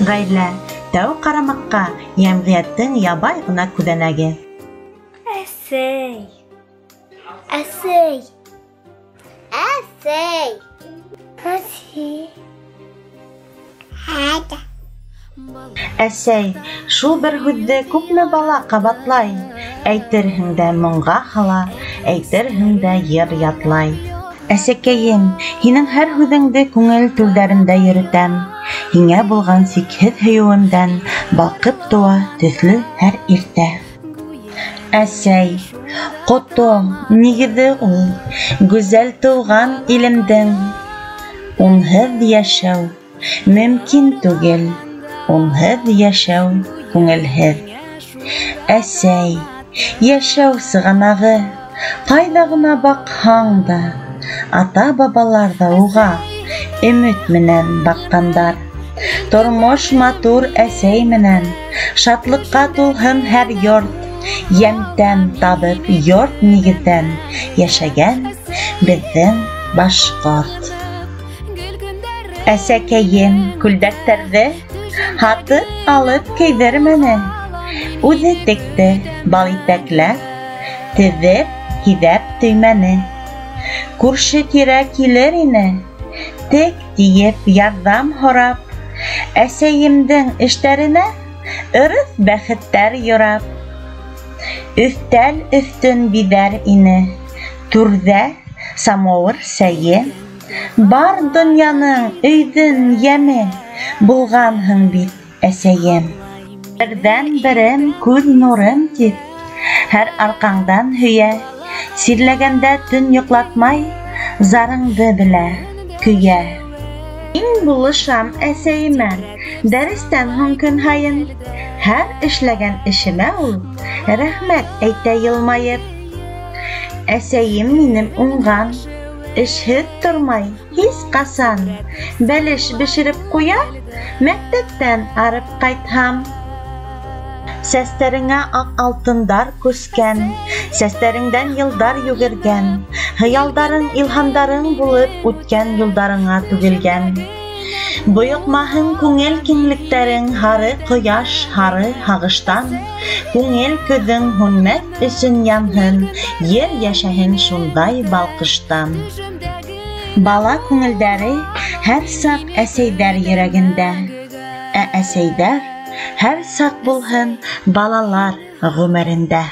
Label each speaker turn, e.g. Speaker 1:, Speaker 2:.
Speaker 1: Гаилә тәү карамакка йәмгыятьтең ябай гына күҙәнәге.
Speaker 2: Әсәй. Әсәй. Әсәй. Әсәй. Хәдә.
Speaker 1: Әсәй, шул бер һүҙҙе күпме бала ҡабатлай. Әйтерһең дә моңға һала, әйтерһең дә йыр ятлай. Әсәкәйем, һинең һәр һүҙеңде күңел түрҙәрендә йөрөтәм. Һиңә булған сикһеҙ һөйөүемдән балҡып тыуа төҫлө һәр иртә. Әсәй, ҡото, нигеҙе ул, гүзәл тыуған илемдең. Унһыҙ йәшәү мөмкин түгел, унһыҙ йәшәү күңелһеҙ. Әсәй, йәшәү сығанағы, ҡайҙа ғына баҡһаң да, ата-бабалар ҙа уға өмөт менән баҡҡандар. Тормош матур әсәй менән, шатлыҡҡа тулһын һәр йорт, йәмтән табып йорт нигеҙҙән йәшәгән беҙҙең башҡорт. Әсәкәйем күлдәктәрҙе һатып алып кейҙермәне. Үҙе текте бал итәкләп, теҙеп, һиҙәп төймәне. Күрше-тирә килер ине, тек тиеп ярҙам һорап, әсәйемдең эштәренә ырыҫ бәхеттәр йорап. Өҫтәл өҫтөн биҙәр ине, түрҙә самауыр сәйе. Бар донъяның өйҙөң йәме булғанһың бит, әсәйем. Берҙән-берем күҙ нурым тип, һәр арҡаңдан һөйә. Сирләгәндә төн йоҡлатмай, зарыңды белә, көйә. Мин булышам әсәйемә, дәрестән һуң көн һайын. Һәр эшләгән эшемә ул рәхмәт әйтә йылмайып. Әсәйем минем уңған, эшһеҙ тормай, һис ҡасан. Бәлеш бешереп ҡуя, мәктәптән арып ҡайтһам. Сәстәреңә аҡ алтындар күскән, сәстәреңдән йылдар йүгергән, хыялдарың, илһамдарың булып үткән юлдарыңа түгелгән. Бойоҡмаһын күңел киңлектәрең, һары ҡояш, һары һағыштан. Күңел көҙөң һүнмәҫ өсөн янһын, ер йәшәһен шундай балҡыштан. Бала күңелдәре һәр саҡ әсәйҙәр йөрәгендә, ә әсәйҙәр һәр саҡ булһын балалар ғүмерендә.